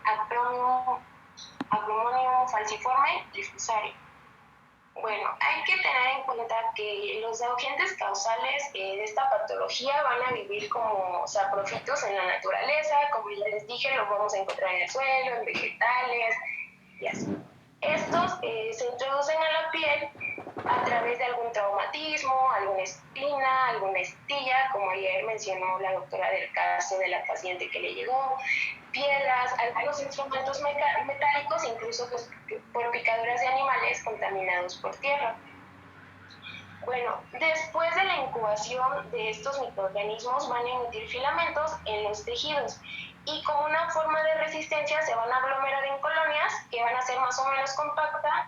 acromonium falciforme difusario. Bueno, hay que tener en cuenta que los agentes causales de esta patología van a vivir como saprofitos en la naturaleza, como ya les dije, los vamos a encontrar en el suelo, en vegetales y así. Estos se introducen a la piel a través de algún traumatismo, alguna espina, alguna estilla, como ayer mencionó la doctora del caso de la paciente que le llegó, piedras, algunos instrumentos metálicos, incluso pues, por picaduras de animales contaminados por tierra. Bueno, después de la incubación de estos microorganismos van a emitir filamentos en los tejidos y como una forma de resistencia se van a aglomerar en colonias que van a ser más o menos compactas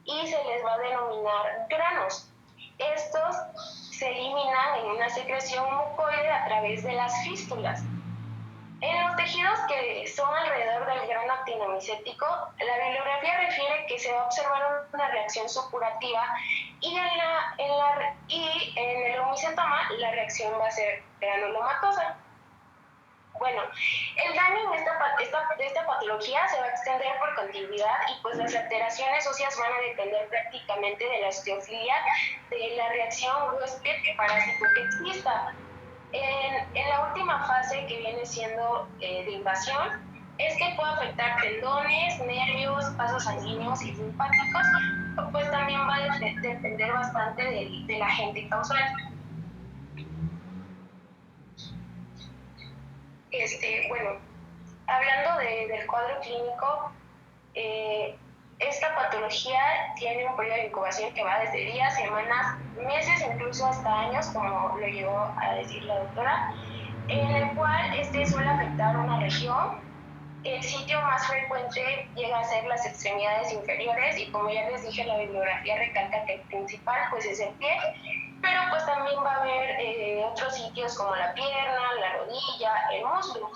y se les va a denominar granos. Estos se eliminan en una secreción mucoide a través de las fístulas. En los tejidos que son alrededor del grano actinomicético, la bibliografía refiere que se va a observar una reacción supurativa y en el homicetoma la reacción va a ser granulomatosa. Bueno, el daño de esta patología se va a extender por continuidad y pues las alteraciones óseas van a depender prácticamente de la osteofilia, de la reacción huésped-parásito que exista. En la última fase que viene siendo de invasión es que puede afectar tendones, nervios, vasos sanguíneos y linfáticos, pues también va a depender bastante del agente causal. Bueno, hablando del cuadro clínico, esta patología tiene un periodo de incubación que va desde días, semanas, meses, incluso hasta años, como lo llegó a decir la doctora, en el cual suele afectar una región. El sitio más frecuente llega a ser las extremidades inferiores y como ya les dije, la bibliografía recalca que el principal pues es el pie, pero pues también va a haber otros sitios como la pierna, la rodilla, el muslo.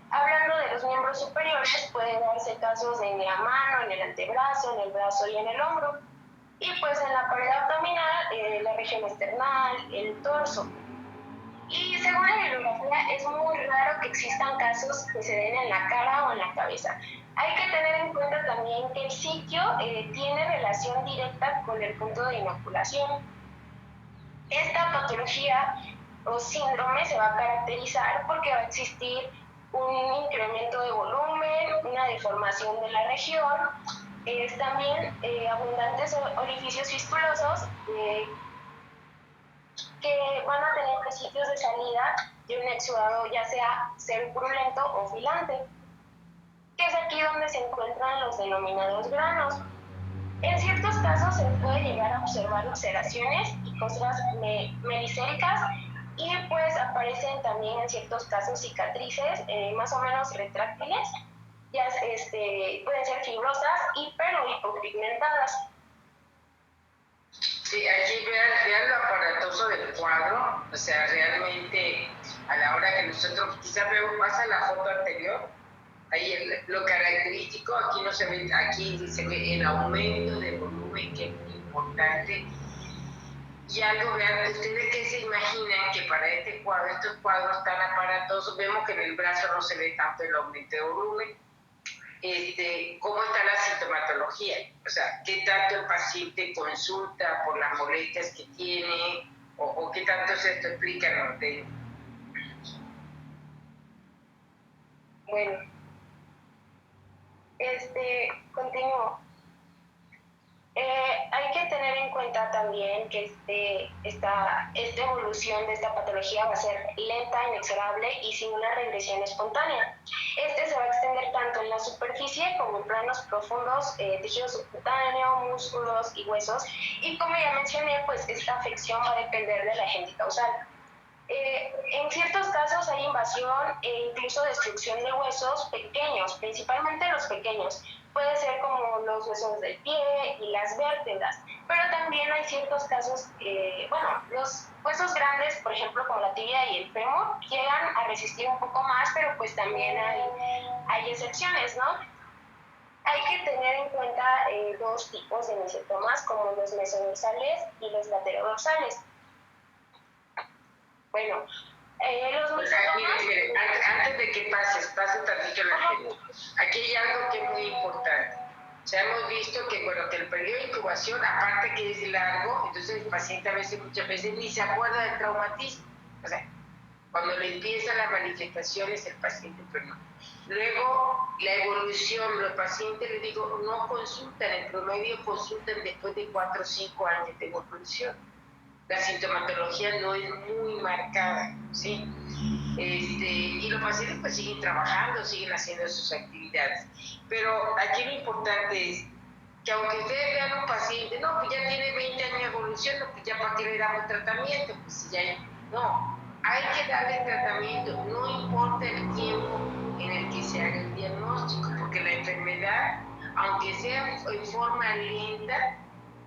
Hablando de los miembros superiores, puede darse casos en la mano, en el antebrazo, en el brazo y en el hombro. Y pues en la pared abdominal, la región esternal, el torso. Y según la bibliografía, es muy raro que existan casos que se den en la cara o en la cabeza. Hay que tener en cuenta también que el sitio tiene relación directa con el punto de inoculación. Esta patología o síndrome se va a caracterizar porque va a existir un incremento de volumen, una deformación de la región, también abundantes orificios fistulosos que van a tener sitios de salida de un exudado ya sea purulento o filante, que es aquí donde se encuentran los denominados granos. En ciertos casos se puede llegar a observar ulceraciones y costras melicéricas y pues aparecen también en ciertos casos cicatrices más o menos retráctiles, ya pueden ser fibrosas, hiper o hipopigmentadas. Sí, aquí vean lo aparatoso del cuadro, o sea, realmente a la hora que nosotros quizás vemos más a la foto anterior, ahí lo característico, aquí no se ve, aquí se ve el aumento de volumen que es muy importante. Y algo, vean, ustedes que se imaginan que para este cuadro, estos cuadros tan aparatosos, vemos que en el brazo no se ve tanto el aumento de volumen. ¿Cómo está la sintomatología? O sea, ¿qué tanto el paciente consulta por las molestias que tiene o qué tanto se esto explica, Norte? Bueno, continúo. Hay que tener en cuenta también que esta evolución de esta patología va a ser lenta, inexorable y sin una regresión espontánea. Se va a extender tanto en la superficie como en planos profundos, tejido subcutáneo, músculos y huesos. Y como ya mencioné, pues esta afección va a depender del agente causal. En ciertos casos hay invasión e incluso destrucción de huesos pequeños, principalmente los pequeños. Puede ser como los huesos del pie y las vértebras, pero también hay ciertos casos, los huesos grandes, por ejemplo, como la tibia y el fémur, llegan a resistir un poco más, pero pues también hay excepciones, ¿no? Hay que tener en cuenta dos tipos de mesetomas, como los mesodorsales y los laterodorsales. Bueno, los mire, antes de que pase tantito la gente. Aquí hay algo que es muy importante. O sea, hemos visto que, bueno, que el periodo de incubación, aparte que es largo, entonces el paciente muchas veces ni se acuerda del traumatismo. O sea, cuando le empiezan las manifestaciones, el paciente, pero no. Luego, la evolución, los pacientes, les digo, no consultan, en promedio consultan después de 4 o 5 años de evolución. La sintomatología no es muy marcada, ¿sí? Y los pacientes pues siguen trabajando, siguen haciendo sus actividades. Pero aquí lo importante es que aunque ustedes vean un paciente, no, pues ya tiene 20 años de evolución, no, pues ya para qué le damos tratamiento, pues si ya, no, hay que darle tratamiento, no importa el tiempo en el que se haga el diagnóstico, porque la enfermedad, aunque sea en forma lenta,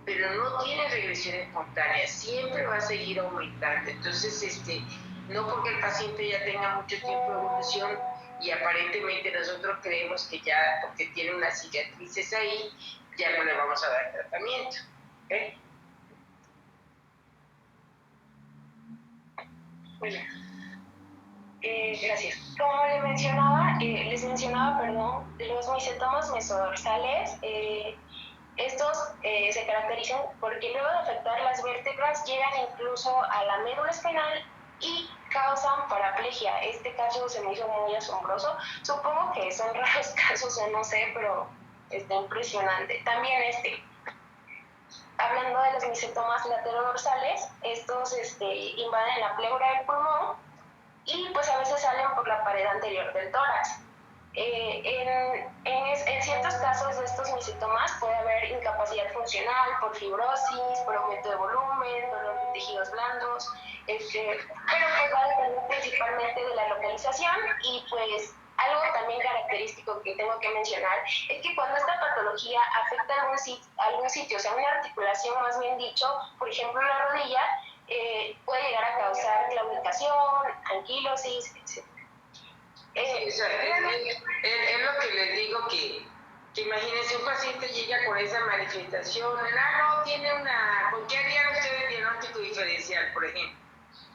pero no tiene regresión espontánea, siempre va a seguir aumentando. Entonces, no porque el paciente ya tenga mucho tiempo de evolución y aparentemente nosotros creemos que ya, porque tiene unas cicatrices ahí, ya no le vamos a dar tratamiento. ¿Okay? Bueno, gracias. Como les mencionaba, perdón, los misetomas mesodorsales, estos se caracterizan porque luego de afectar las vértebras llegan incluso a la médula espinal y causan paraplegia. Este caso se me hizo muy asombroso. Supongo que son raros casos o no sé, pero está impresionante. También hablando de los misetomas laterodorsales, estos invaden la pleura del pulmón y pues a veces salen por la pared anterior del tórax. En ciertos casos de estos misetomas puede haber incapacidad funcional por fibrosis, por aumento de volumen, dolor de tejidos blandos, pero pues va a depender principalmente de la localización y pues algo también característico que tengo que mencionar es que cuando esta patología afecta algún sitio, o sea, una articulación más bien dicho, por ejemplo la rodilla, puede llegar a causar claudicación, anquilosis, etc. Es lo que les digo que imagínense, un paciente llega con esa manifestación, no, tiene ¿con qué harían ustedes diagnóstico diferencial, por ejemplo?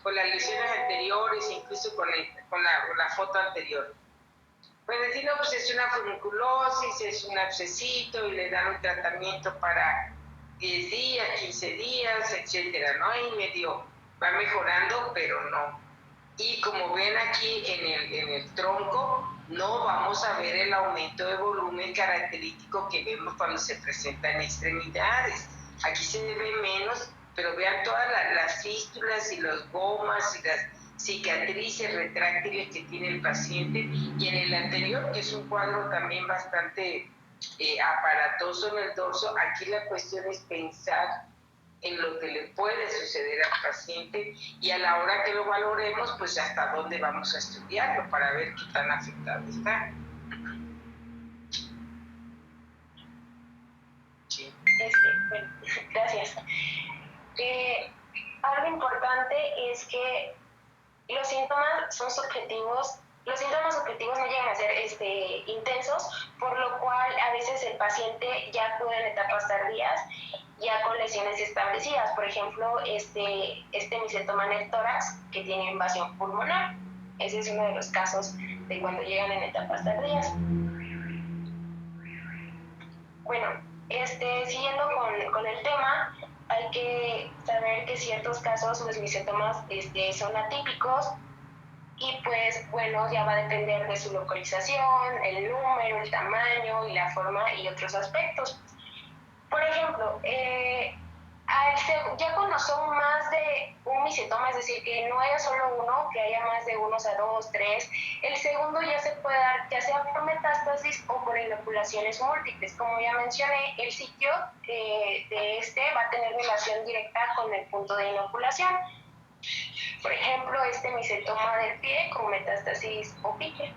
Con las lesiones anteriores, incluso con la foto anterior. Pues decir, no, pues es una funiculosis, es un abscesito y le dan un tratamiento para 10 días, 15 días, etcétera, ¿no? Y medio va mejorando, pero no. Y como ven aquí en el tronco, no vamos a ver el aumento de volumen característico que vemos cuando se presentan extremidades. Aquí se ve menos, pero vean todas las fístulas y las gomas y las cicatrices retráctiles que tiene el paciente. Y en el anterior, que es un cuadro también bastante aparatoso en el dorso, aquí la cuestión es pensar en lo que le puede suceder al paciente y a la hora que lo valoremos, pues hasta dónde vamos a estudiarlo para ver qué tan afectado está. Sí. Bueno, gracias. Algo importante es que los síntomas son subjetivos. Los síntomas subjetivos no llegan a ser intensos, por lo cual a veces el paciente ya acude en etapas tardías, ya con lesiones establecidas. Por ejemplo, este misetoma en el tórax que tiene invasión pulmonar. Ese es uno de los casos de cuando llegan en etapas tardías. Bueno, siguiendo con el tema, hay que saber que en ciertos casos los misetomas son atípicos y pues bueno, ya va a depender de su localización, el número, el tamaño y la forma y otros aspectos. Por ejemplo, ya cuando son más de un misetoma, es decir, que no haya solo uno, que haya más de uno, o sea, 2, 3, el segundo ya se puede dar ya sea por metástasis o por inoculaciones múltiples. Como ya mencioné, el sitio de va a tener relación directa con el punto de inoculación. Por ejemplo, misetoma del pie con metástasis o pique.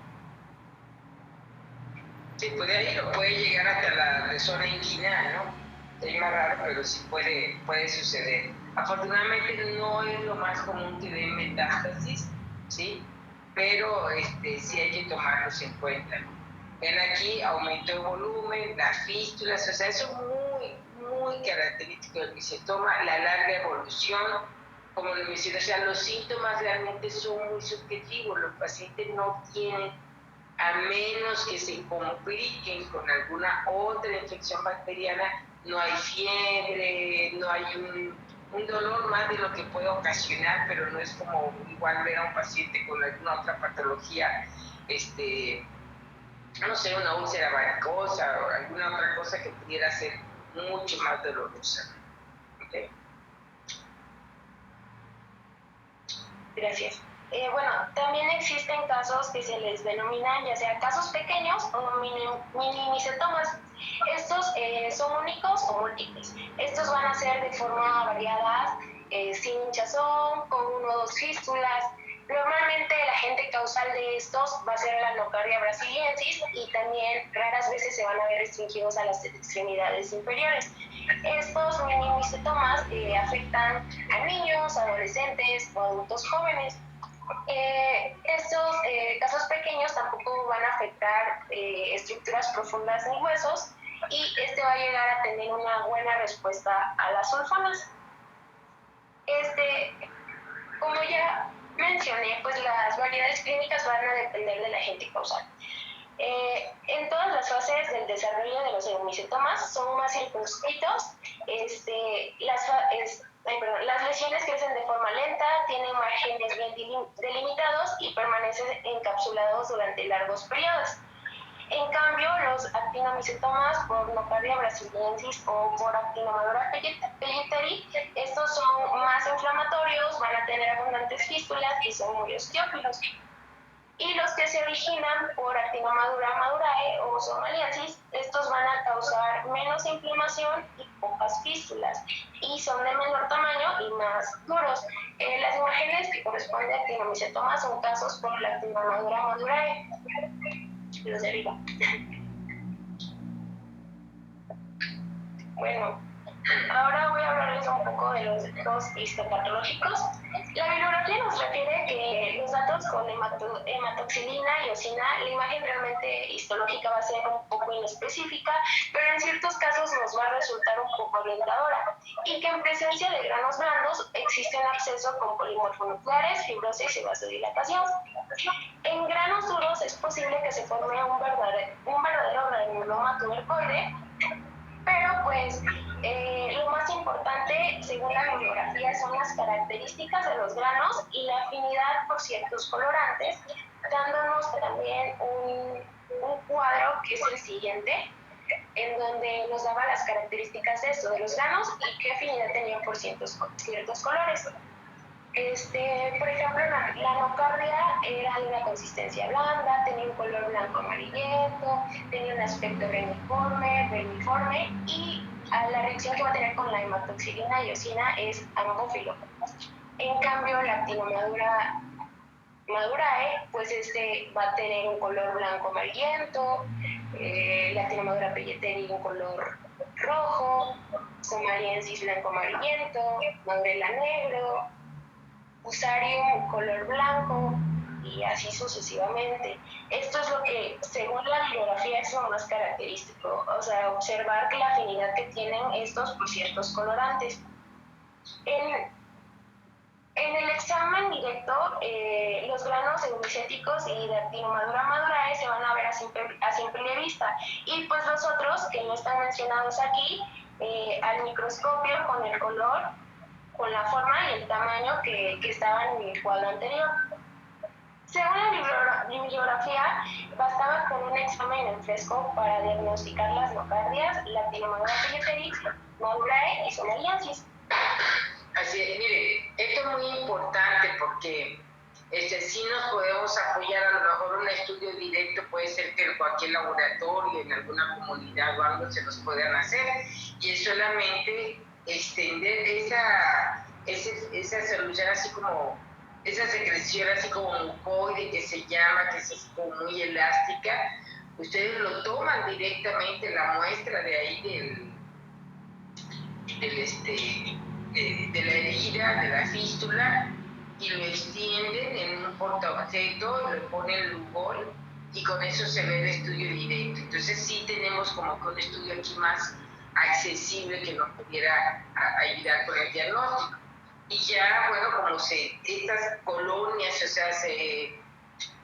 Sí, puede llegar hasta la zona inguinal, ¿no? Es más raro, pero sí puede suceder. Afortunadamente no es lo más común que den metástasis, ¿sí? Pero sí hay que tomarlos en cuenta. Ven aquí, aumento de volumen, las fístulas, o sea, eso es muy, muy característico del misetoma, la larga evolución, como lo mencioné, o sea, los síntomas realmente son muy subjetivos, los pacientes no tienen a menos que se compliquen con alguna otra infección bacteriana, no hay fiebre, no hay un dolor más de lo que puede ocasionar, pero no es como igual ver a un paciente con alguna otra patología, no sé, una úlcera varicosa o alguna otra cosa que pudiera ser mucho más dolorosa. ¿Okay? Gracias. Bueno, también existen casos que se les denominan ya sea casos pequeños o minimicetomas. Estos son únicos o múltiples. Estos van a ser de forma variada, sin hinchazón, con 1 o 2 fístulas. Normalmente el agente causal de estos va a ser la nocardia brasiliensis y también raras veces se van a ver restringidos a las extremidades inferiores. Estos minimicetomas afectan a niños, adolescentes o adultos jóvenes. Estos casos pequeños tampoco van a afectar estructuras profundas ni huesos y va a llegar a tener una buena respuesta a las sulfonas. Como ya mencioné, pues las variedades clínicas van a depender del agente causal. En todas las fases del desarrollo de los neumicetomas son más circunscritos. Las lesiones crecen de forma lenta, tienen márgenes bien delimitados y permanecen encapsulados durante largos periodos. En cambio, los actinomicetomas por nocardia brasiliensis o por actinomadura pelliteri, estos son más inflamatorios, van a tener abundantes fístulas y son muy osteófilos. Y los que se originan por actinomadura madurae o somaliensis, estos van a causar menos inflamación y pocas fístulas, y son de menor tamaño y más duros. Las imágenes que corresponden a actinomicetomas son casos por la actinomadura madurae. Los de arriba. Bueno, ahora voy a hablarles un poco de los datos histopatológicos. La bibliografía nos refiere que los datos con hematoxilina y eosina, la imagen realmente histológica va a ser un poco inespecífica, pero en ciertos casos nos va a resultar un poco orientadora, y que en presencia de granos blandos existe un absceso con polimorfonucleares, fibrosis y vasodilatación. En granos duros es posible que se forme un verdadero granuloma tubercoide, pero pues lo más importante, según la bibliografía, son las características de los granos y la afinidad por ciertos colorantes, dándonos también un cuadro que es el siguiente, en donde nos daba las características de esto, de los granos y qué afinidad tenían por ciertos colores. Por ejemplo, la nocardia era de una consistencia blanda, tenía un color blanco amarillento, tenía un aspecto vermiforme y la reacción que va a tener con la hematoxilina y eosina es amófilo. En cambio, la actinomadura madurae, pues va a tener un color blanco amarillento, la actinomadura pelliteri un color rojo, somaliensis blanco amarillento, madurela negro, Fusarium color blanco y así sucesivamente. Esto es lo que, según la bibliografía, es lo más característico, o sea, observar que la afinidad que tienen estos por ciertos colorantes. En el examen directo, los granos eumicéticos y de actinomadura madurae se van a ver a simple vista, y pues los otros, que no están mencionados aquí, al microscopio con el color, con la forma y el tamaño que estaban en el cuadro anterior. Según la bibliografía, bastaba con un examen en fresco para diagnosticar las nocardias, la actinomadura pelliteri, madurae y somaliensis. Así es, mire, esto es muy importante porque sí nos podemos apoyar, a lo mejor un estudio directo puede ser que en cualquier laboratorio, en alguna comunidad o algo se los puedan hacer, y es solamente extender esa solución así como, esa secreción así como mucoide que se llama, que es así como muy elástica. Ustedes lo toman directamente, la muestra de ahí de la herida, de la fístula, y lo extienden en un portaobjeto, lo ponen Lugol, y con eso se ve el estudio directo. Entonces sí tenemos como que un estudio aquí más accesible que nos pudiera ayudar con el diagnóstico. Y ya, bueno, como estas colonias, o sea,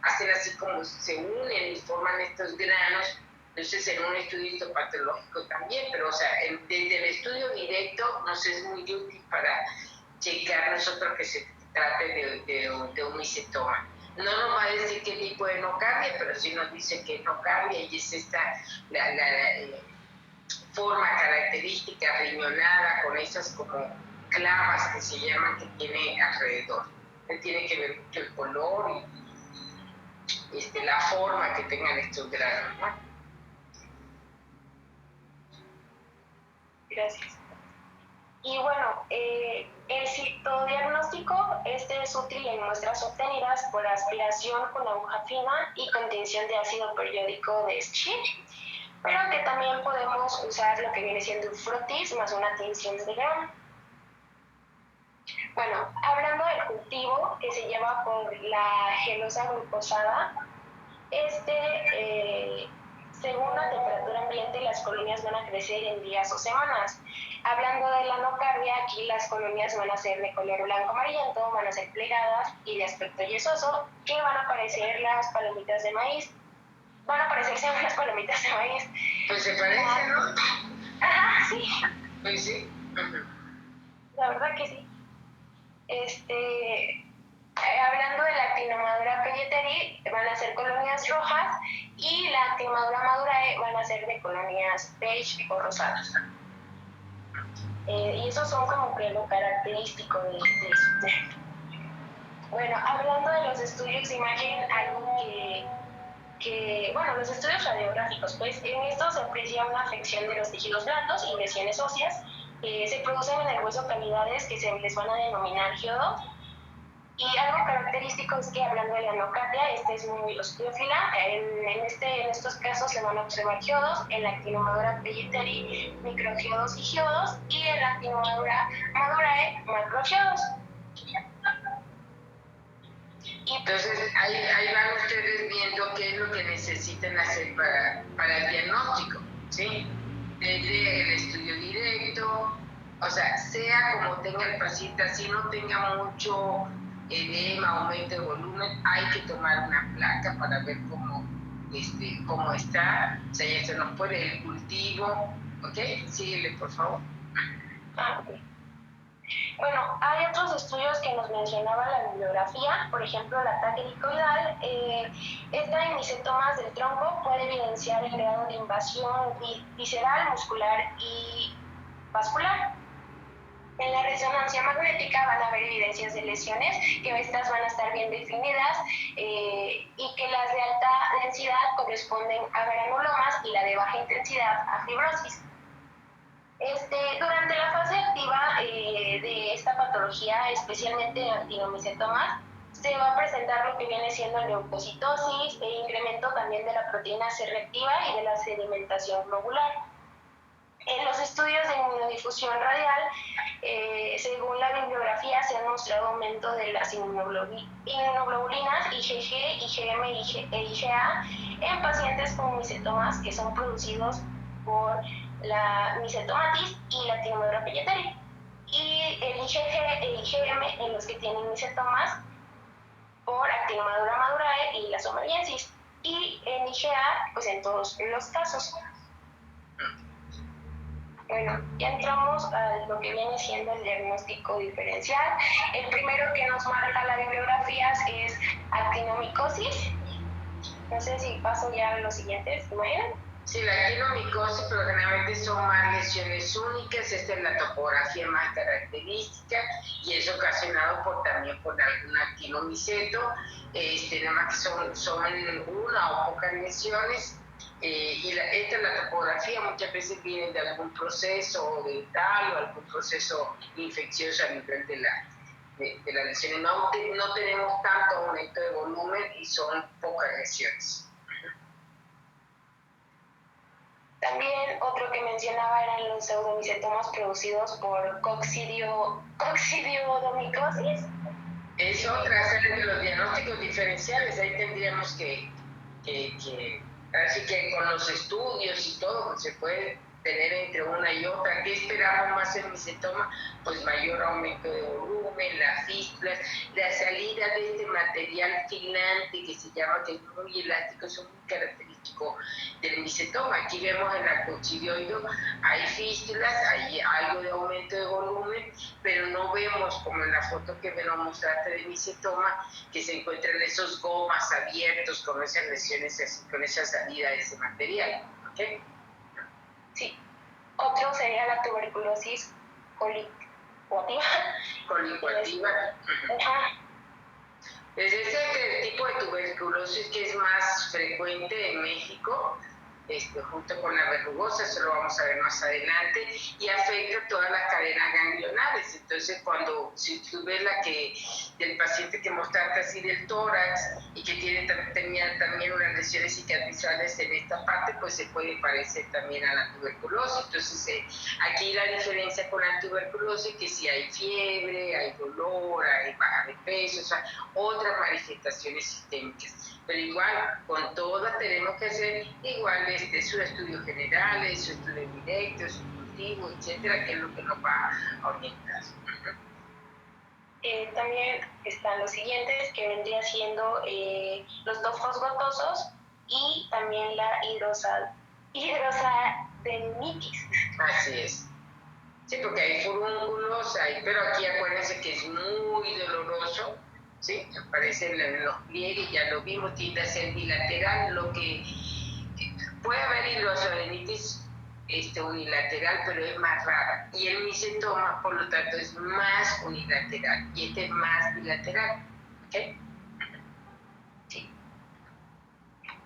hacen así como se unen y forman estos granos. Entonces, en un estudio histopatológico también, pero o sea, desde el estudio directo nos es muy útil para checar nosotros que se trate de un micetoma. No nos va a decir qué tipo de nocardia, pero sí nos dice que es nocardia y es esta la forma característica riñonada con esas como clavas que se llaman que tiene alrededor. Tiene que ver mucho el color y la forma que tengan estos granos, ¿no? Gracias. Y bueno, el citodiagnóstico es útil en muestras obtenidas por aspiración con aguja fina y contención de ácido periódico de Schiff, pero que también podemos usar lo que viene siendo un frotis más una tinción de grano. Bueno, hablando del cultivo que se lleva por la gelosa glucosada, según la temperatura ambiente, las colonias van a crecer en días o semanas. Hablando de la nocardia, aquí las colonias van a ser de color blanco amarillento, van a ser plegadas y de aspecto yesoso, que van a parecer las palomitas de maíz. Van a parecerse unas palomitas de maíz. Pues se parece, ¿no? Ajá, sí. Pues sí. La verdad que sí. Hablando de la actinomadura pelleteri, van a ser colonias rojas y la actinomadura madurae van a ser de colonias beige o rosadas. Y esos son como que lo característico de eso. Bueno, hablando de los estudios de imagen, algo bueno, los estudios radiográficos, pues en estos se aprecia una afección de los tejidos blandos y lesiones óseas. Se producen en el hueso cavidades que se les van a denominar geodos. Y algo característico es que, hablando de la nocardia, es muy osteófila. En estos casos se van a observar geodos, en la actinomadura pelleteri, microgeodos y geodos, y en la actinomadura madurae, macrogeodos. Entonces, ahí van ustedes viendo qué es lo que necesitan hacer para el diagnóstico, ¿sí? Desde el estudio directo, o sea como tenga el paciente, así no tenga mucho edema, aumento de volumen, hay que tomar una placa para ver cómo está. O sea, ya se nos puede el cultivo, ¿ok? Síguele, por favor. Bueno, hay otros estudios que nos mencionaba la bibliografía, por ejemplo, el ataque helicoidal. Esta en micetomas del tronco puede evidenciar el grado de invasión visceral, muscular y vascular. En la resonancia magnética van a haber evidencias de lesiones, que estas van a estar bien definidas y que las de alta densidad corresponden a granulomas y la de baja intensidad a fibrosis. Durante la fase activa de esta patología, especialmente en actinomicetomas, se va a presentar lo que viene siendo leucocitosis e incremento también de la proteína C reactiva y de la sedimentación globular. En los estudios de inmunodifusión radial, según la bibliografía, se ha mostrado aumento de las inmunoglobulinas IgG, IgM e IgA en pacientes con micetomas que son producidos por la micetomatis y la actinomadura pelleteri, y el IgG e IgM en los que tienen micetomas por actinomadura madurae y la somaliensis, y en IgA pues en todos los casos. Bueno, ya entramos a lo que viene siendo el diagnóstico diferencial. El primero que nos marca la bibliografía es actinomicosis. No sé si paso ya a los siguientes, ¿me? Sí, la actinomicosis, pero generalmente son más lesiones únicas. Esta es la topografía más característica y es ocasionado también por algún actinomiceto. Nada más que son una o pocas lesiones. Esta es la topografía, muchas veces viene de algún proceso dental o algún proceso infeccioso a nivel de la lesión. No tenemos tanto aumento de volumen y son pocas lesiones. También otro que mencionaba eran los pseudomicetomas producidos por coccidioidomicosis. Es otra serie de los diagnósticos diferenciales. Ahí tendríamos que así que con los estudios y todo, pues se puede tener entre una y otra. ¿Qué esperamos más en micetoma? Pues mayor aumento de volumen, las fístulas, la salida de este material filante que se llama, que es muy elástico, es muy característico del micetoma. Aquí vemos en la cochidioido, hay fístulas, hay algo de aumento de volumen, pero no vemos como en la foto que me lo mostraste de micetoma, que se encuentran esos gomas abiertos con esas lesiones así, con esa salida de ese material. ¿Okay? Sí. Otro sería la tuberculosis colicuativa. Colicuativa. Es este tipo de tuberculosis que es más frecuente en México, junto con la verrugosa, eso lo vamos a ver más adelante, y afecta todas las cadenas ganglionares. Entonces, si tú ves del paciente que mostraste así del tórax y que tenía también unas lesiones cicatrizales en esta parte, pues se puede parecer también a la tuberculosis. Entonces, aquí la diferencia con la tuberculosis es que si hay fiebre, hay dolor, hay baja de peso, o sea, otras manifestaciones sistémicas. Pero igual, con todas tenemos que hacer igual sus estudios generales, su estudio directo, su cultivo, etcétera, que es lo que nos va a orientar. También están los siguientes, que vendría siendo los dofos gotosos y también la hidrosadenitis. Así es. Sí, porque hay furúnculos, pero aquí acuérdense que es muy doloroso, ¿sí? Aparece en los pliegues, ya lo vimos, tiende a ser bilateral, lo que puede haber hidrosadenitis unilateral, pero es más rara. Y el micetoma, por lo tanto, es más unilateral y este es más bilateral. ¿Okay? Sí.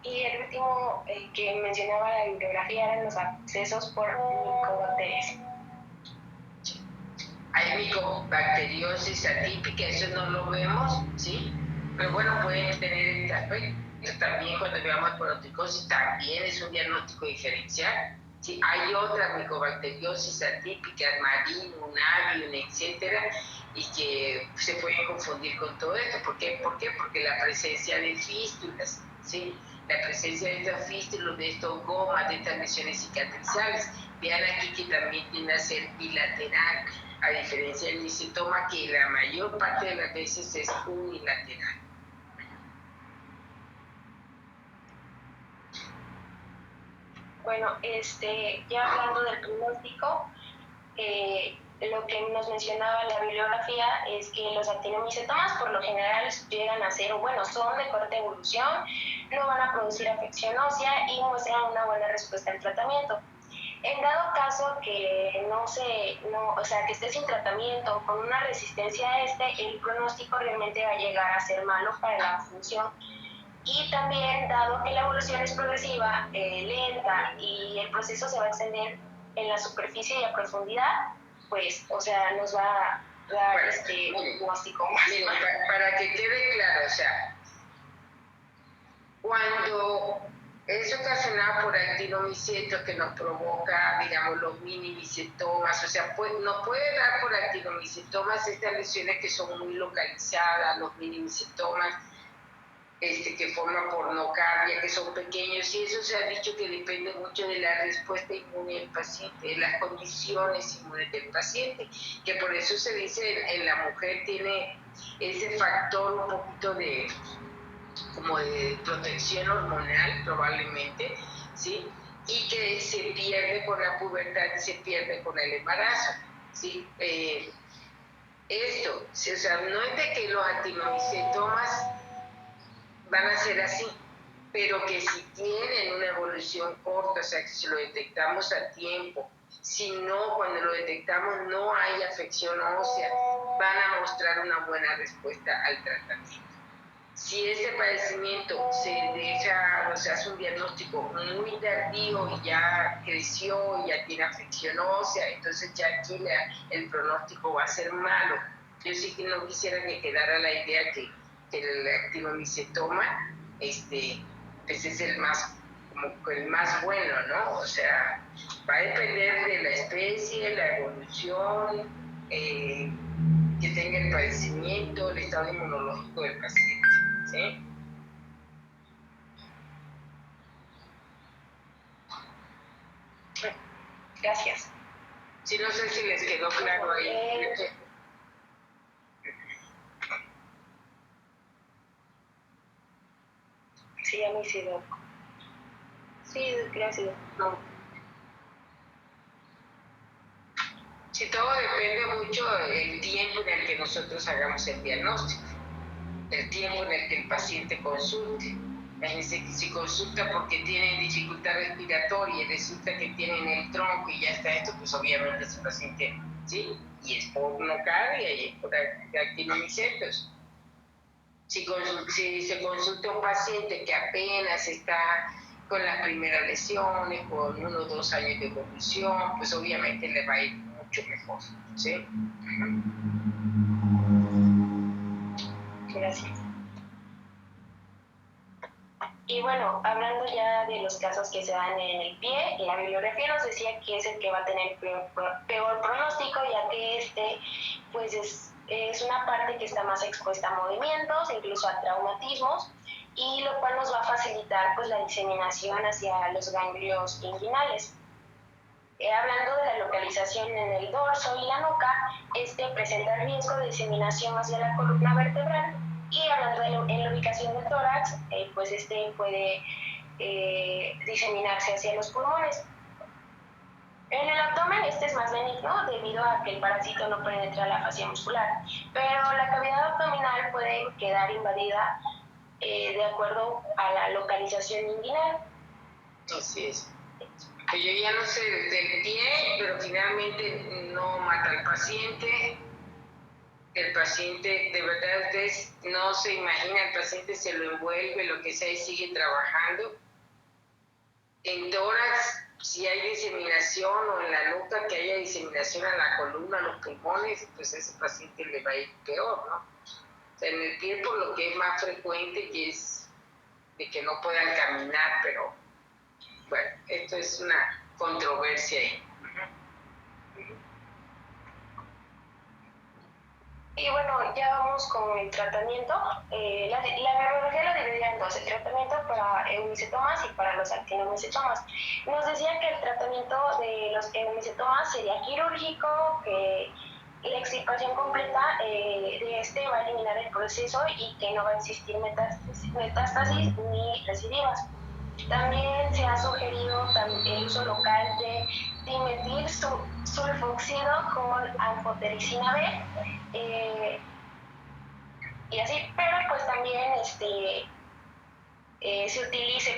Y el último que mencionaba la bibliografía eran los abscesos por micobacterias. Hay micobacteriosis atípica, eso no lo vemos, ¿sí? Pero bueno, pueden tener este aspecto. También cuando veamos poroticosis, también es un diagnóstico diferencial. ¿Sí? Hay otras micobacteriosis atípicas, Marinum, Avium, etcétera, y que se pueden confundir con todo esto. ¿Por qué? Porque la presencia de fístulas, ¿sí? La presencia de estas fístulas, de estos gomas, de estas lesiones cicatrizales. Vean aquí que también tiende a ser bilateral, a diferencia del micetoma, que la mayor parte de las veces es unilateral. Bueno, ya hablando del pronóstico, lo que nos mencionaba la bibliografía es que los actinomicetomas por lo general llegan a ser, o bueno, son de corta evolución, no van a producir afección ósea y muestran una buena respuesta al tratamiento. En dado caso que que esté sin tratamiento o con una resistencia a el pronóstico realmente va a llegar a ser malo para la función. Y también, dado que la evolución es progresiva, lenta y el proceso se va a extender en la superficie y a profundidad, pues, nos va a dar un diagnóstico más. Miren, para que quede claro, cuando es ocasionado por actinomicetos que nos provoca, digamos, los minimicetomas, nos puede dar por actinomicetomas estas lesiones que son muy localizadas, los minimicetomas, que forman por nocardia, que son pequeños, y eso se ha dicho que depende mucho de la respuesta inmune del paciente, de las condiciones inmunes del paciente, que por eso se dice en la mujer tiene ese factor un poquito como de protección hormonal probablemente, ¿sí? Y que se pierde con la pubertad y se pierde con el embarazo, ¿sí? No es de que los actinomicetomas van a ser así, pero que si tienen una evolución corta, o sea, que si lo detectamos a tiempo, si no, cuando lo detectamos no hay afección ósea, van a mostrar una buena respuesta al tratamiento. Si ese padecimiento se deja, hace un diagnóstico muy tardío y ya creció, ya tiene afección ósea, entonces ya aquí el pronóstico va a ser malo. Yo sí que no quisiera que quedara la idea que el actinomicetoma pues es el más bueno, ¿no? O sea, va a depender de la especie, la evolución, que tenga el padecimiento, el estado inmunológico del paciente, ¿sí? Gracias. Sí, no sé si les quedó claro ahí. Sí, a mí sí, Doc. Sí, gracias. No. Sí, todo depende mucho del tiempo en el que nosotros hagamos el diagnóstico, el tiempo en el que el paciente consulte. Imagínense que si consulta porque tiene dificultad respiratoria y resulta que tiene en el tronco y ya está esto, pues obviamente ese paciente, sí, y es por nocardia y es por actinomicetos. Si se consulta a un paciente que apenas está con las primeras lesiones, con 1 o 2 años de evolución, pues obviamente le va a ir mucho mejor, ¿sí? Gracias. Y bueno, hablando ya de los casos que se dan en el pie, la bibliografía nos decía que es el que va a tener peor pronóstico, ya que pues es una parte que está más expuesta a movimientos, incluso a traumatismos, y lo cual nos va a facilitar pues la diseminación hacia los ganglios inguinales. Hablando de la localización en el dorso y la nuca, presenta riesgo de diseminación hacia la columna vertebral, y hablando en la ubicación del tórax, pues puede diseminarse hacia los pulmones. En el abdomen es más benigno debido a que el parásito no penetra la fascia muscular, pero la cavidad abdominal puede quedar invadida de acuerdo a la localización inguinal. Así es. Que yo ya no sé del pie, pero finalmente no mata al paciente. El paciente, de verdad, ustedes no se imaginan, el paciente se lo envuelve, lo que sea, y sigue trabajando. En tórax, si hay diseminación, o en la nuca que haya diseminación a la columna, a los pulmones, pues a ese paciente le va a ir peor, ¿no? O sea, en el pie, por lo que es más frecuente, que es de que no puedan caminar, pero bueno, esto es una controversia ahí. Y bueno, ya vamos con el tratamiento. La bibliografía lo dividía en dos: el tratamiento para eumicetomas y para los actinomicetomas. Nos decía que el tratamiento de los eumicetomas sería quirúrgico, que la extirpación completa de va a eliminar el proceso y que no va a existir metástasis ni recidivas. También se ha sugerido el uso local de dimetil sulfoxido con anfotericina B, y así, pero pues también se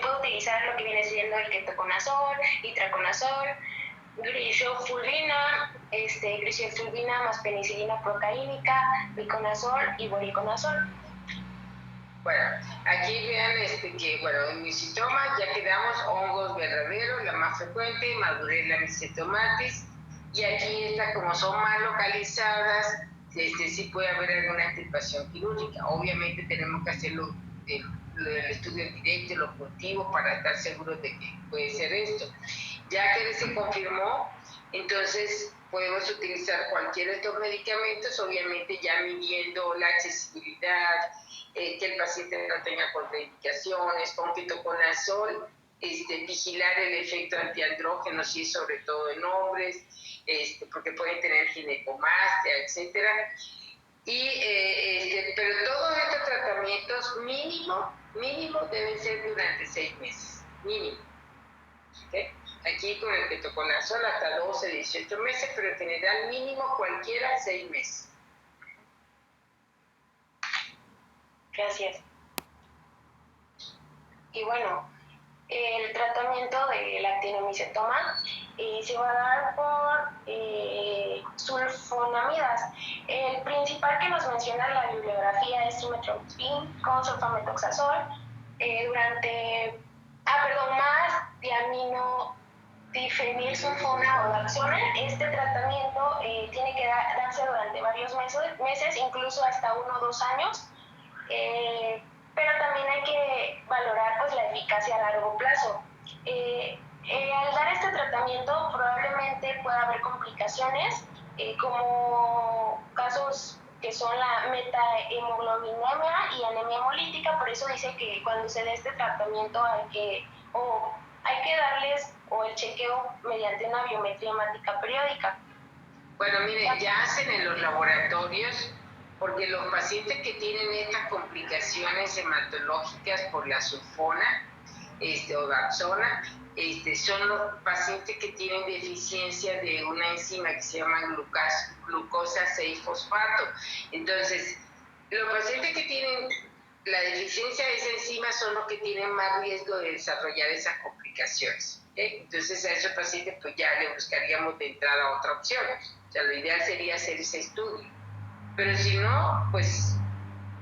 puede utilizar lo que viene siendo el ketoconazol, itraconazol, gliciofulvina más penicilina procaínica, biconazol y voriconazol. Bueno, aquí vean que, bueno, en micetomas ya quedamos hongos verdaderos, la más frecuente, Madurella mycetomatis, y aquí estas, como son más localizadas, sí puede haber alguna extirpación quirúrgica. Obviamente tenemos que hacerlo el estudio directo, los cultivos, para estar seguros de que puede ser esto. Ya que se confirmó, entonces podemos utilizar cualquiera de estos medicamentos, obviamente ya midiendo la accesibilidad, que el paciente no tenga contraindicaciones, con ketoconazol, vigilar el efecto antiandrógeno, sí, sobre todo en hombres, porque pueden tener ginecomastia, etcétera. Pero todos estos tratamientos mínimo deben ser durante 6 meses, mínimo. ¿Okay? Aquí con el ketoconazol hasta 12, 18 meses, pero en general mínimo cualquiera 6 meses. Gracias. Y bueno, el tratamiento del actinomicetoma se va a dar por sulfonamidas. El principal que nos menciona la bibliografía es trimethoprim con sulfametoxazol más diaminodifenilsulfona o daxona. Este tratamiento tiene que darse durante varios meses, incluso hasta 1 o 2 años. Pero también hay que valorar pues la eficacia a largo plazo. Al dar este tratamiento probablemente pueda haber complicaciones como casos que son la metahemoglobinemia y anemia hemolítica. Por eso dice que cuando se dé este tratamiento hay que darles el chequeo mediante una biometría hemática periódica. Bueno, miren, ya hacen en los laboratorios, porque los pacientes que tienen estas complicaciones hematológicas por la sulfona o Dapsona, son los pacientes que tienen deficiencia de una enzima que se llama glucosa 6-fosfato. Entonces, los pacientes que tienen la deficiencia de esa enzima son los que tienen más riesgo de desarrollar esas complicaciones. Entonces, a esos pacientes pues ya le buscaríamos de entrada otra opción. O sea, lo ideal sería hacer ese estudio. Pero si no, pues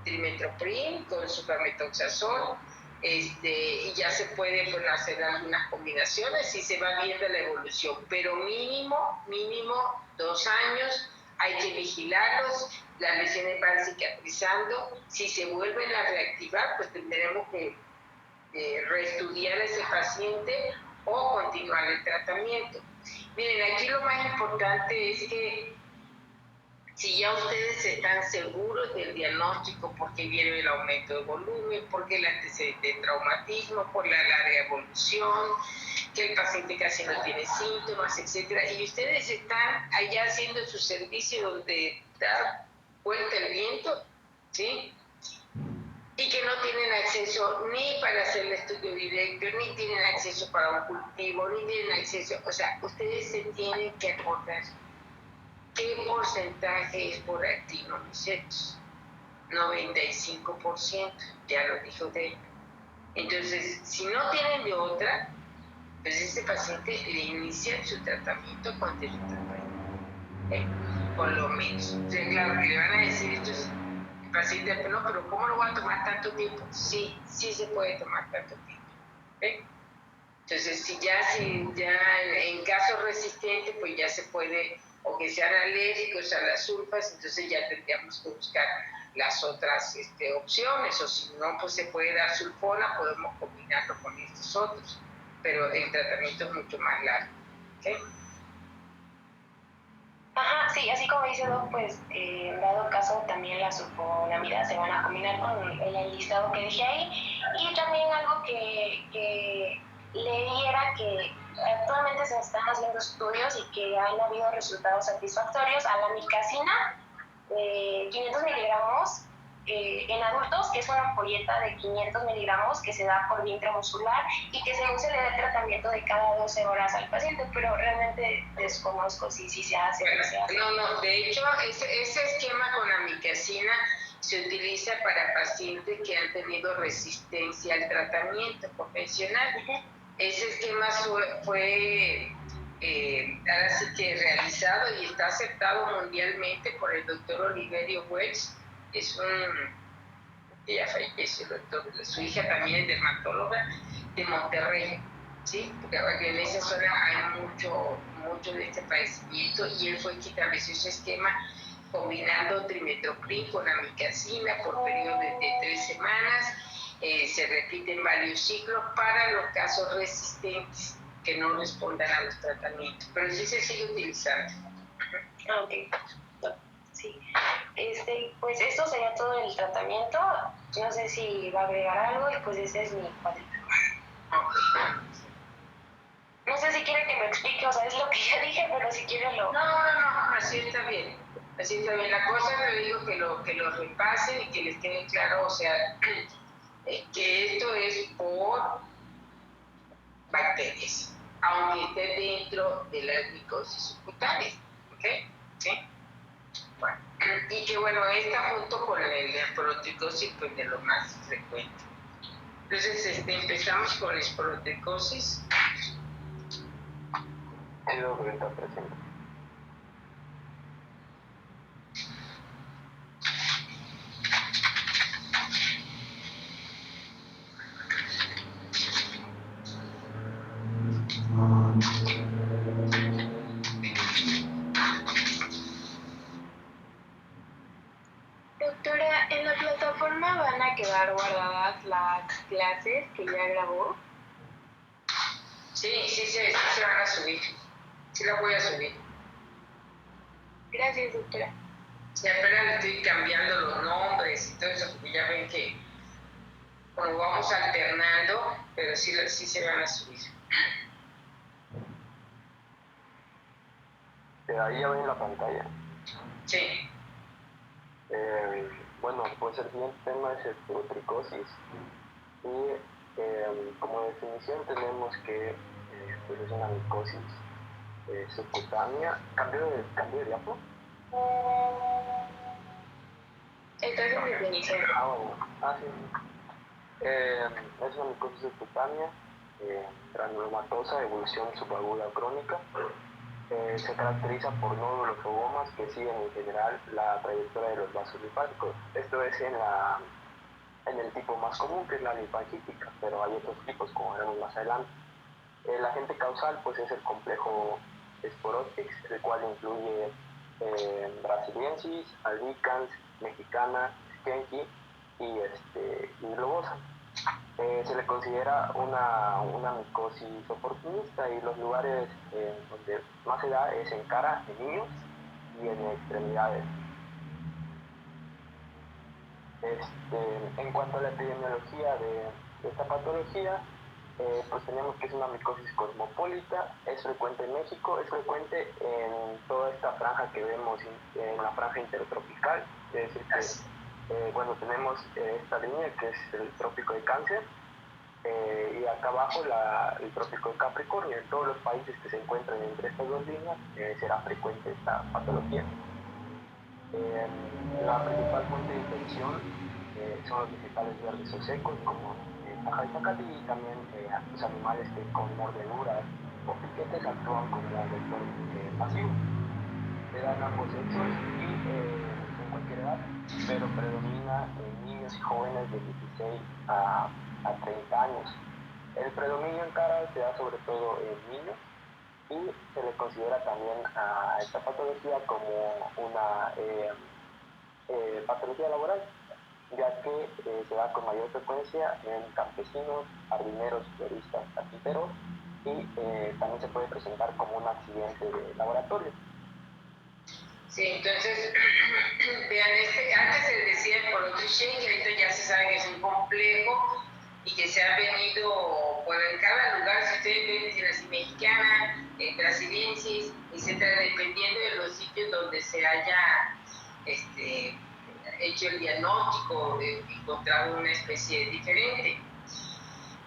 trimethoprim con sulfamethoxazol, y ya se puede hacer algunas combinaciones y se va viendo la evolución, pero mínimo 2 años, hay que vigilarlos, las lesiones van cicatrizando, si se vuelven a reactivar, pues tendremos que reestudiar a ese paciente o continuar el tratamiento. Miren, aquí lo más importante es que si ya ustedes están seguros del diagnóstico, porque viene el aumento de volumen, porque el antecedente de traumatismo, por la larga evolución, que el paciente casi no tiene síntomas, etcétera, y ustedes están allá haciendo su servicio donde da vuelta el viento, ¿sí? Y que no tienen acceso ni para hacer el estudio directo, ni tienen acceso para un cultivo, ni tienen acceso, o sea, ustedes se tienen que acordar qué porcentaje es por actinomycetos. 95%, ya lo dijo de. Entonces, si no tienen de otra, pues este paciente le inicia su tratamiento con teletratamiento, por lo menos. Entonces, claro, que le van a decir esto es el paciente, pero ¿cómo lo va a tomar tanto tiempo? Sí se puede tomar tanto tiempo. Entonces, si ya en casos resistentes, pues ya se puede, o que sean alérgicos a las sulfas, entonces ya tendríamos que buscar las otras opciones, o si no, pues se puede dar sulfona, podemos combinarlo con estos otros, pero el tratamiento es mucho más largo. ¿Okay? Ajá, sí, así como dice Doc, pues en dado caso también la sulfonamida se van a combinar con el listado que dejé ahí. Y también algo que leí era que actualmente se están haciendo estudios y que han habido resultados satisfactorios a la micacina, 500 miligramos en adultos, que es una ampolleta de 500 miligramos que se da por vía intramuscular y que según se le da el tratamiento de cada 12 horas al paciente, pero realmente desconozco si se hace o no se hace. No, de hecho ese esquema con amicacina se utiliza para pacientes que han tenido resistencia al tratamiento convencional. Ese esquema fue ahora sí que realizado y está aceptado mundialmente por el doctor Oliverio Welch, que ya falleció, su hija también es dermatóloga de Monterrey, ¿sí? Porque en esa zona hay mucho de este padecimiento y él fue quien estableció ese esquema combinando trimethoprim con amicacina por periodo de 3 semanas, se repiten varios ciclos para los casos resistentes que no respondan a los tratamientos, pero sí se sigue utilizando. Ok. Sí. Pues esto sería todo el tratamiento. No sé si va a agregar algo y pues ese es mi cuadrito. No sé si quiere que me explique, o sea, es lo que ya dije, pero si quiere lo... No, así está bien. Así está bien. La cosa le digo que lo repasen y que les quede claro, o sea, que esto es por bacterias, aunque esté dentro de la micosis subcutánea. ¿Ok? ¿Sí? Bueno, y que bueno, esta junto con la esporotricosis, pues de lo más frecuente. Entonces, empezamos con la esporotricosis. Está presente. Doctora, ¿en la plataforma van a quedar guardadas las clases que ya grabó? Sí, se van a subir. Sí la voy a subir. Gracias, doctora. Sí, apenas le estoy cambiando los nombres y todo eso, porque ya ven que bueno, vamos alternando, pero sí se van a subir. Ahí ya ven en la pantalla. Sí. Bueno, pues el siguiente tema es espirotricosis. Y como definición tenemos que pues es una micosis subcutánea. ¿Cambio de diapo? Entonces, definición. Sí. Es una micosis subcutánea, granulomatosa, evolución subaguda crónica. Se caracteriza por nódulos o gomas que siguen en general la trayectoria de los vasos linfáticos. Esto es en el tipo más común, que es la linfangítica, pero hay otros tipos, como veremos más adelante. El agente causal pues, es el complejo Sporotix, el cual incluye Brasiliensis, albicans, mexicana, Schenki y globosa. Se le considera una micosis oportunista y los lugares donde más se da es en cara, en niños y en extremidades. En cuanto a la epidemiología de esta patología, pues tenemos que es una micosis cosmopolita, es frecuente en México, es frecuente en toda esta franja que vemos en la franja intertropical, es decir que tenemos esta línea que es el trópico de Cáncer, y acá abajo el trópico de Capricornio. En todos los países que se encuentran entre estas dos líneas será frecuente esta patología. La principal fuente de infección son los vegetales verdes o secos, como paja y zacate, y también los animales que con mordeduras o piquetes actúan como vector pasivo. Se dan ambos sexos y en cualquier edad, pero predomina en niños y jóvenes de 16 a 30 años. El predominio en cara se da sobre todo en niños y se le considera también a esta patología como una patología laboral, ya que se da con mayor frecuencia en campesinos, jardineros, floristas, carpinteros y también se puede presentar como un accidente de laboratorio. Sí, entonces, vean, antes se decía por otro Schengen, ahorita ya se sabe que es un complejo y que se ha venido, bueno, en cada lugar, si ustedes ven, dicen así, mexicana, brasiliensis, etcétera, dependiendo de los sitios donde se haya hecho el diagnóstico, encontrado una especie diferente.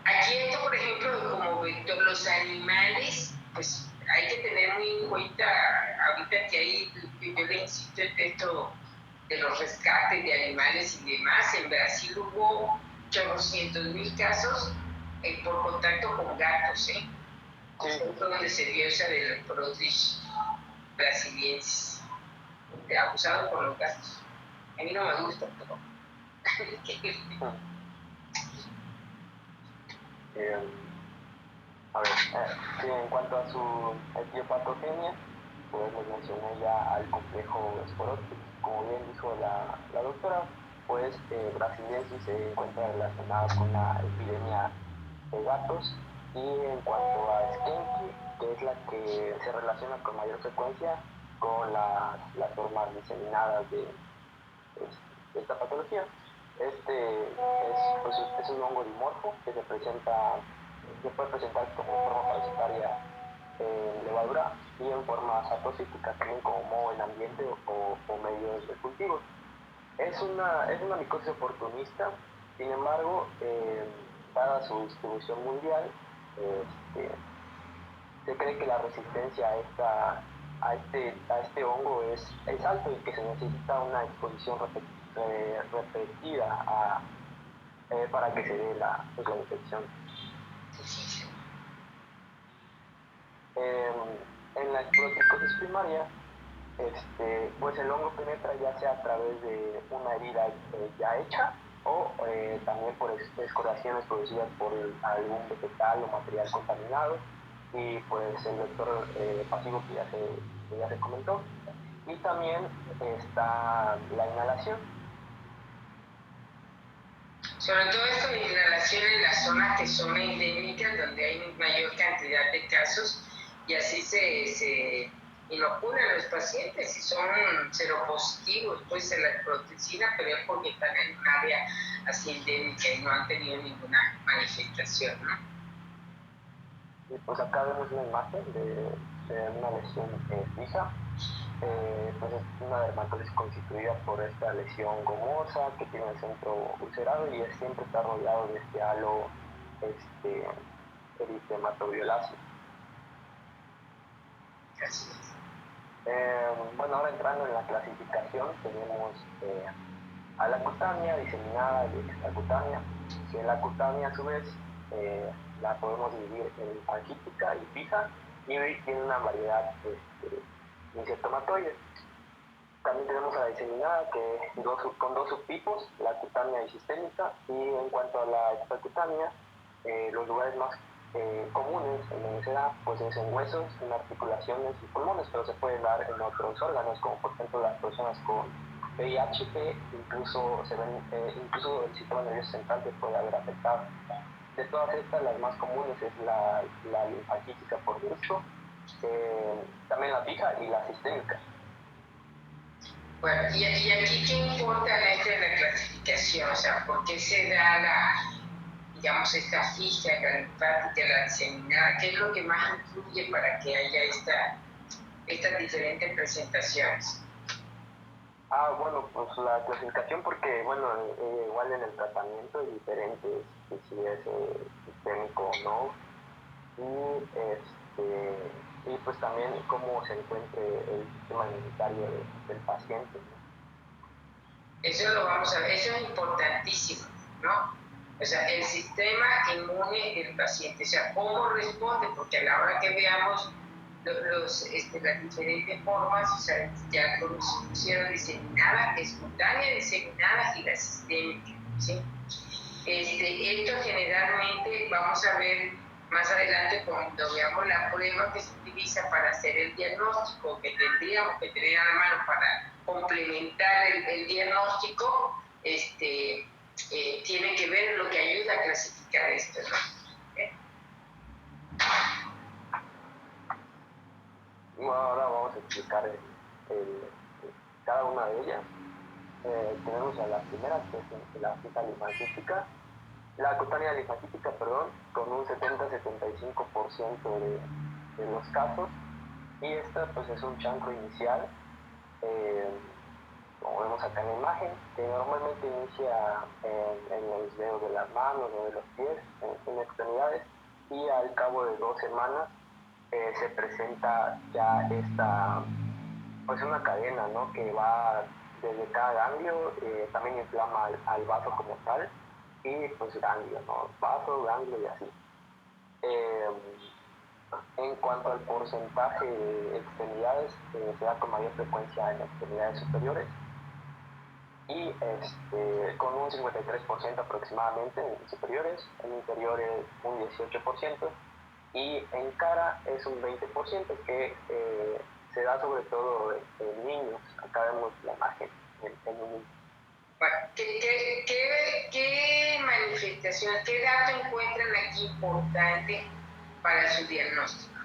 Aquí esto, por ejemplo, como vector, los animales, pues hay que tener muy en cuenta, ahorita que hay, yo le insisto en esto de los rescates de animales y demás, en Brasil hubo 800,000 casos por contacto con gatos, ¿eh? Es donde se dio esa del Protis brasiliensis, abusado por los gatos. A mí no me gusta, pero... Sí, en cuanto a su etiopatogenia, pues les mencioné ya al complejo esporótico. Como bien dijo la doctora, pues brasiliensis se encuentra relacionada con la epidemia de gatos, y en cuanto a Schenki, que es la que se relaciona con mayor frecuencia con las formas diseminadas de esta patología. Es un hongo dimorfo que se puede presentar como forma parasitaria en levadura y en forma saprocítica también como moho en ambiente o medios de cultivo. Es una micosis oportunista, sin embargo, dada su distribución mundial, se cree que la resistencia a este hongo es alto y que se necesita una exposición repetida para que se dé la infección. En la espirotricosis primaria, pues el hongo penetra ya sea a través de una herida ya hecha o también por escoriaciones producidas por algún vegetal o material contaminado, y pues el vector pasivo que ya se comentó. Y también está la inhalación. Sobre todo esto de inhalación en las zonas que son endémicas, donde hay mayor cantidad de casos, y así se inoculan los pacientes si son seropositivos, pues de la proteína, pero es porque están en un área así endémica y no han tenido ninguna manifestación, ¿no? Y pues acá vemos una imagen de una lesión fija. Pues es una dermatosis constituida por esta lesión gomosa que tiene el centro ulcerado y siempre está rodeado de este halo este, eritematoviolacio. Bueno, ahora entrando en la clasificación tenemos a la cutánea, diseminada y extracutánea, que la cutánea a su vez la podemos dividir en fangítica y fija y tiene una variedad de insectomatoides. También tenemos a la diseminada con dos subtipos, la cutánea y sistémica, y en cuanto a la extracutánea, los lugares más comunes en donde se da pues es en huesos, en articulaciones y pulmones, pero se puede dar en otros órganos, como por ejemplo las personas con VIH, que incluso incluso el sistema nervioso central se puede haber afectado. De todas estas, las más comunes es la linfangítica por mucho, también la fija y la sistémica. Bueno, y aquí qué importa dentro de la clasificación, o sea, ¿por qué se da digamos, esta fija, la linfática, la diseminada? ¿Qué es lo que más influye para que haya estas diferentes presentaciones? Bueno, pues la clasificación porque, bueno, igual en el tratamiento es diferente si es sistémico o no, y pues también cómo se encuentre el sistema inmunitario del paciente, ¿no? Eso lo vamos a ver, eso es importantísimo, ¿no? O sea, el sistema inmune del paciente, o sea, cómo responde, porque a la hora que veamos las diferentes formas, o sea, ya conocieron diseminada, espontánea, diseminada y la sistémica, ¿sí? Esto generalmente vamos a ver más adelante cuando veamos la prueba que se utiliza para hacer el diagnóstico, que tendríamos que tener a la mano para complementar el diagnóstico, tiene que ver lo que ayuda a clasificar esto, ¿no? Ahora vamos a explicar cada una de ellas. Tenemos a la primera, que es la fija linfangítica, la cutánea linfangítica, perdón, con un 70-75% de los casos, y esta pues es un chancro inicial, como vemos acá en la imagen, que normalmente inicia en los dedos de las manos o de los pies, en extremidades, y al cabo de 2 semanas se presenta ya pues una cadena, ¿no? Que va desde cada ganglio, también inflama al vaso como tal, y pues ganglio, ¿no? Vaso, ganglio y así. En cuanto al porcentaje de extremidades, se da con mayor frecuencia en extremidades superiores y con un 53% aproximadamente en superiores, en inferiores un 18% y en cara es un 20% que se da sobre todo en niños. Acá vemos la imagen en un niño. Bueno, ¿qué manifestación, qué dato encuentran aquí importante para su diagnóstico?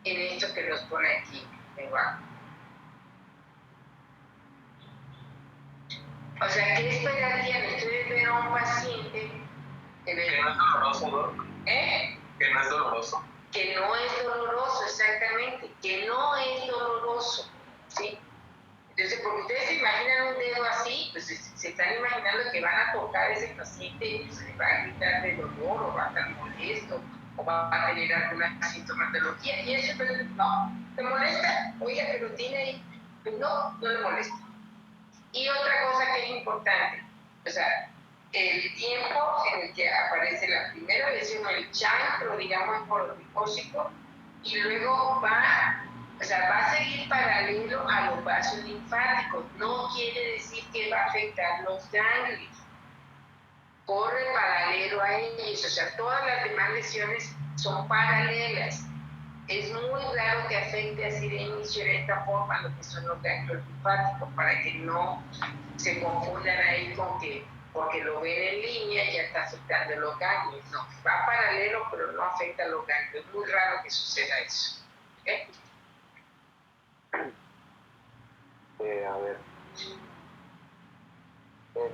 En esto que nos pone aquí debajo. O sea, ¿qué esperarían ustedes ver a un paciente que no es doloroso, Doc? Que no es doloroso. Que no es doloroso, exactamente, que no es doloroso, ¿sí? Entonces, porque ustedes se imaginan un dedo así, pues se están imaginando que van a tocar a ese paciente y pues, le va a gritar de dolor o va a estar molesto o va a tener alguna sintomatología. Y eso, pues, no, ¿te molesta? Oiga, pero tiene ahí. Pues no le molesta. Y otra cosa que es importante, o sea, el tiempo en el que aparece la primera lesión, el chancro, digamos, porodipósico, y luego va a seguir paralelo a los vasos linfáticos. No quiere decir que va a afectar los ganglios. Corre paralelo a ellos, o sea, todas las demás lesiones son paralelas. Es muy raro que afecte así de inicio de esta forma lo que son los ganglios linfáticos, para que no se confundan ahí con que porque lo ven en línea ya está afectando los ganglios. No, va paralelo pero no afecta a los ganglios. Es muy raro que suceda eso. ¿Okay? A ver, el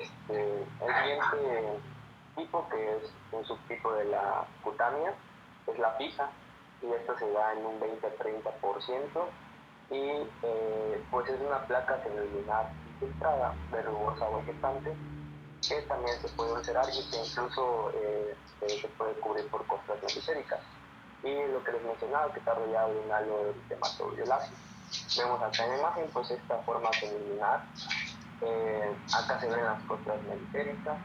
siguiente tipo, que es un subtipo de la cutánea, es la fija, y esto se da en un 20-30%, y pues es una placa celular infiltrada, verrugosa o vegetante, que también se puede ulcerar y que incluso se puede cubrir por costras mesentéricas. Y lo que les mencionaba, que está rodeado de un halo eritematoso. Vemos acá en la imagen pues esta forma preliminar, acá se ven las costras mesentéricas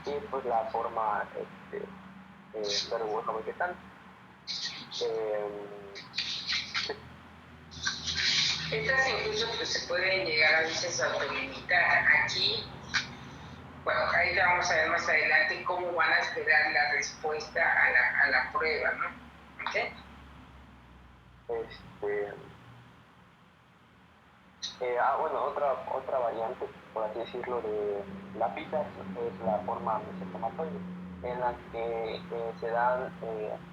y pues la forma verrugosa vegetante. Estas incluso pues, se pueden llegar a veces a autolimitar. Aquí, bueno, ahí vamos a ver más adelante cómo van a esperar la respuesta a la prueba, ¿no? ¿Okay? Bueno, otra variante, por así decirlo, de la pita es la forma mesentomatoide, en la que se dan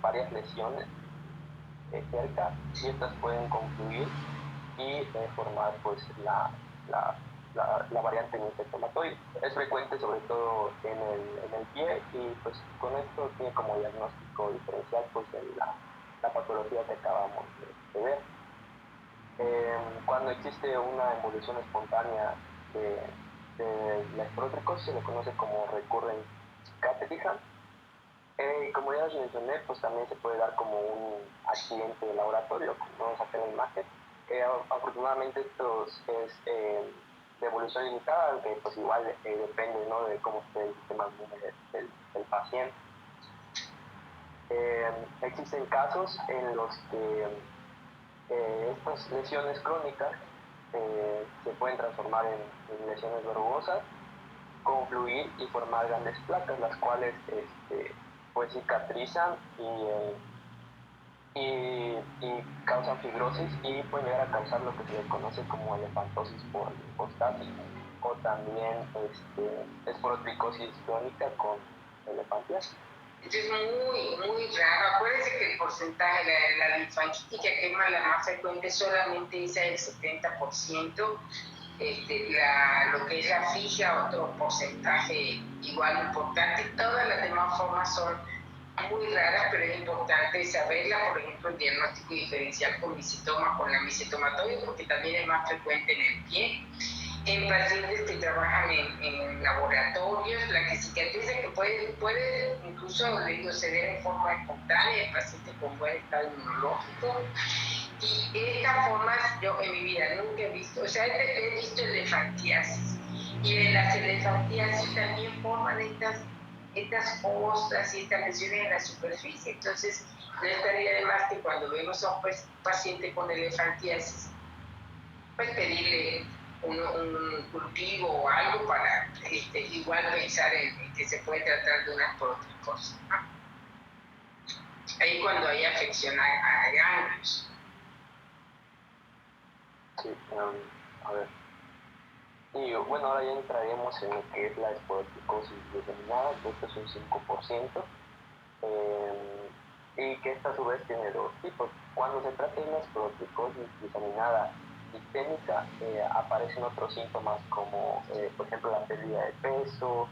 varias lesiones cerca, y estas pueden confluir y formar pues la variante mesentomatoide. Es frecuente sobre todo en el pie, y pues con esto tiene como diagnóstico diferencial pues la patología que acabamos de ver. Cuando existe una evolución espontánea de la esporotricosis, se le conoce como recurrent catetism. Como ya les mencioné, pues también se puede dar como un accidente de laboratorio, como vemos acá en la imagen. Afortunadamente esto es de evolución limitada, aunque pues igual depende, ¿no?, de cómo esté el sistema inmune del paciente. Existen casos en los que estas lesiones crónicas se pueden transformar en lesiones verrugosas, confluir y formar grandes placas, las cuales pues cicatrizan y causan fibrosis, y pueden llegar a causar lo que se le conoce como elefantosis por linfostasis, o también esporotricosis crónica con elefantiasis. Esto es muy raro. Acuérdense que el porcentaje de la linfangitis, que es la más frecuente, solamente es el 70%. Lo que es la fija, otro porcentaje igual importante. Todas las demás formas son muy raras, pero es importante saberla. Por ejemplo, el diagnóstico diferencial con misitoma, con la misetomatoide, porque también es más frecuente en el pie. En pacientes que trabajan en laboratorios, la que cicatriza, que puede incluso suceder en forma espontánea en pacientes con buen estado inmunológico. Y estas formas yo en mi vida nunca he visto, o sea, he visto elefantiasis, y en las elefantiasis también forman estas costras y estas lesiones en la superficie. Entonces, no estaría de más que cuando vemos a un paciente con elefantiasis, pues pedirle un cultivo o algo para igual pensar en que se puede tratar de una esporotricosis, ¿no? Ahí cuando hay afección a ganglios. Sí, a ver. Y bueno, ahora ya entraremos en lo que es la esporotricosis diseminada, que esto es un 5%, y que esta a su vez tiene dos tipos. Cuando se trata de una esporotricosis diseminada sistémica, aparecen otros síntomas como, por ejemplo, la pérdida de peso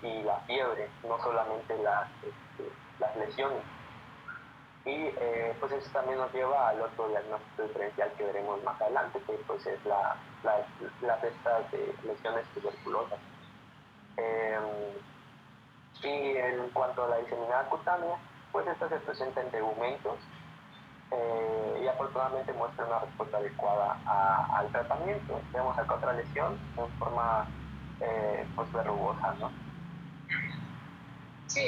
y la fiebre, no solamente las lesiones. Y pues eso también nos lleva al otro diagnóstico diferencial que veremos más adelante, que pues es las estas lesiones tuberculosas. Y en cuanto a la diseminada cutánea, pues esta se presenta en tegumentos, y afortunadamente muestra una respuesta adecuada al tratamiento. Vemos acá otra lesión en forma pues verrugosa, ¿no? Sí,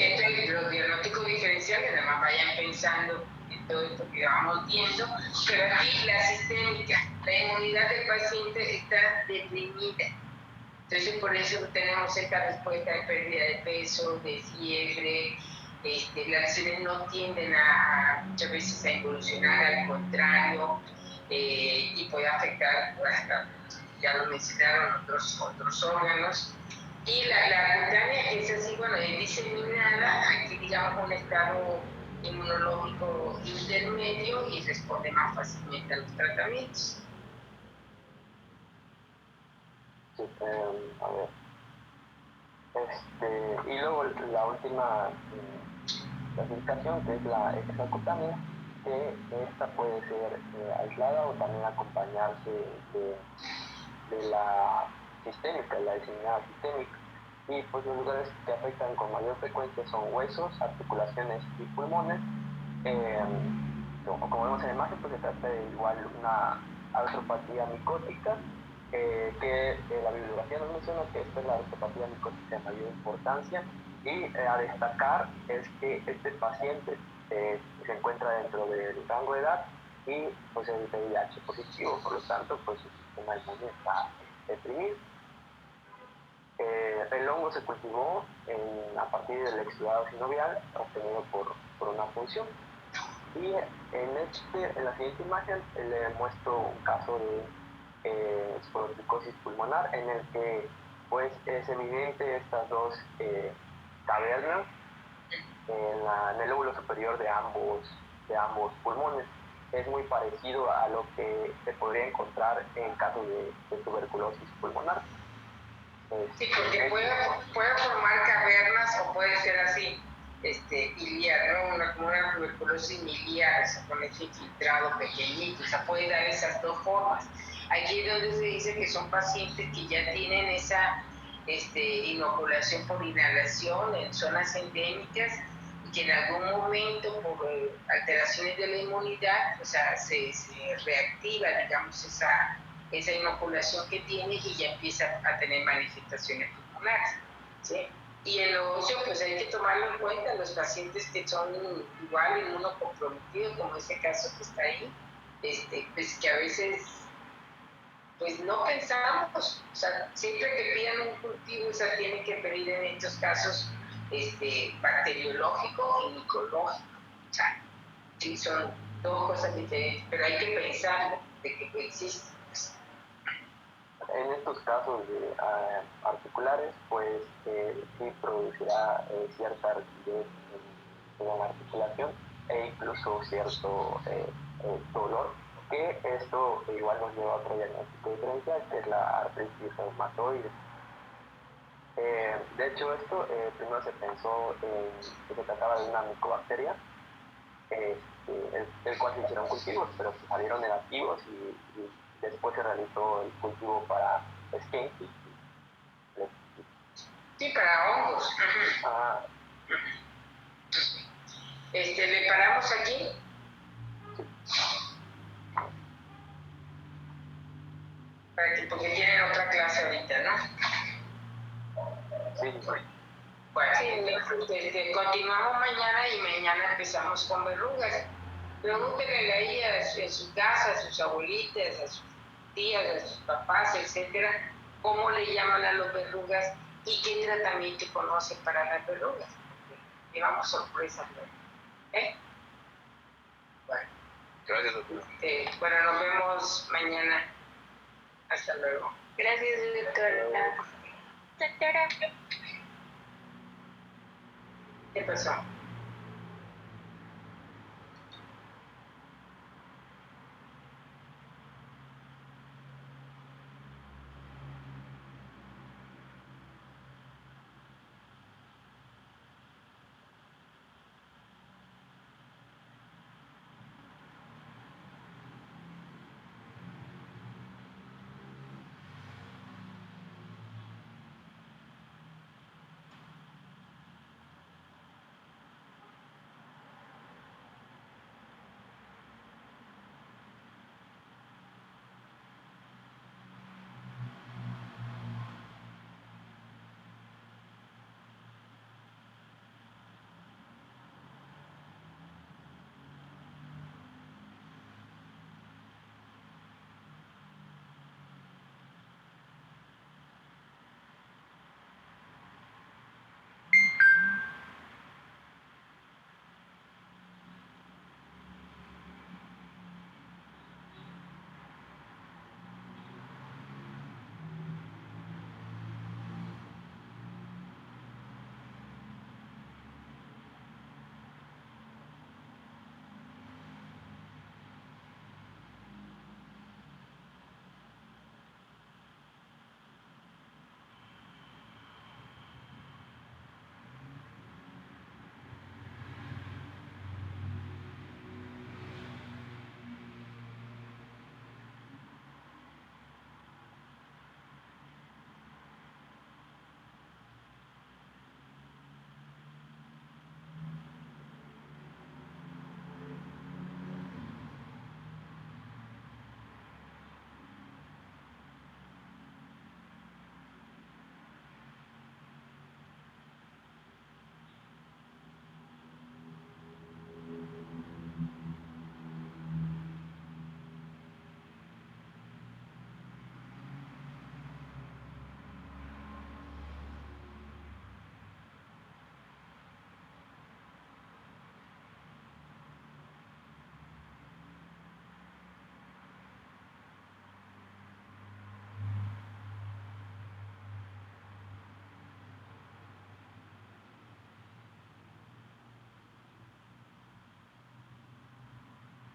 los diagnósticos diferenciales, además vayan pensando en todo esto que vamos viendo, pero aquí la sistémica, la inmunidad del paciente está deprimida. Entonces, por eso tenemos esta respuesta de pérdida de peso, de fiebre. Las lesiones no tienden muchas veces a evolucionar, al contrario, y puede afectar hasta, ya lo mencionaron, otros órganos. Y la cutánea es así, bueno, es diseminada, aquí digamos un estado inmunológico intermedio y responde más fácilmente a los tratamientos. Sí, a ver. Y luego la última clasificación, que es la hexacutamina, que esta puede ser aislada o también acompañarse de la sistémica, la designada sistémica. Y pues los lugares que afectan con mayor frecuencia son huesos, articulaciones y pulmones. Como vemos en la imagen, pues se trata de igual una artropatía micótica, que la bibliografía nos menciona que esta es la artropatía micótica de mayor importancia, y a destacar es que este paciente se encuentra dentro del rango de edad y pues es VIH positivo, por lo tanto pues su sistema inmune está deprimido. El hongo se cultivó a partir del exudado sinovial obtenido por una punción. Y en la siguiente imagen le muestro un caso de esporotricosis pulmonar en el que pues es evidente estas dos cavernas en el lóbulo superior de ambos pulmones. Es muy parecido a lo que se podría encontrar en caso de tuberculosis pulmonar. Sí, porque puede formar cavernas o puede ser así, biliar, ¿no? Como una tuberculosis miliar, o sea, con ese infiltrado pequeñito, o sea, puede dar esas dos formas. Aquí es donde se dice que son pacientes que ya tienen esa inoculación por inhalación en zonas endémicas y que en algún momento por alteraciones de la inmunidad, o sea, se reactiva, digamos, esa inoculación que tiene y ya empieza a tener manifestaciones pulmonares, ¿sí? Y en lo óseo, pues hay que tomarlo en cuenta, los pacientes que son igual inmunocomprometidos, como ese caso que está ahí, pues que a veces pues no pensamos, o sea, siempre que pidan un cultivo, o sea, tienen que pedir en estos casos bacteriológico y micrológico, o sea, sí, son dos cosas diferentes, pero hay que pensar de que existe. En estos casos articulares, pues sí producirá cierta rigidez en la articulación e incluso cierto dolor, que esto igual nos lleva a otro diagnóstico diferencial, que es la artritis reumatoide. De hecho, esto primero se pensó que se trataba de una micobacteria, el cual se hicieron cultivos, pero que salieron negativos y después se realizó el cultivo para Schenck. Sí, para hongos. Ah, ¿Le paramos aquí? Porque tienen otra clase ahorita, ¿no? sí. Bueno, entonces continuamos mañana y mañana empezamos con verrugas. Pregúntenle ahí en su casa, a sus abuelitas, a sus tías, a sus papás, etcétera, cómo le llaman a las verrugas y qué tratamiento conocen para las verrugas. Llevamos sorpresas, ¿eh? Bueno. Gracias, doctor. Bueno, nos vemos mañana. Hasta luego. Gracias, doctora. Doctora. ¿Qué pasó?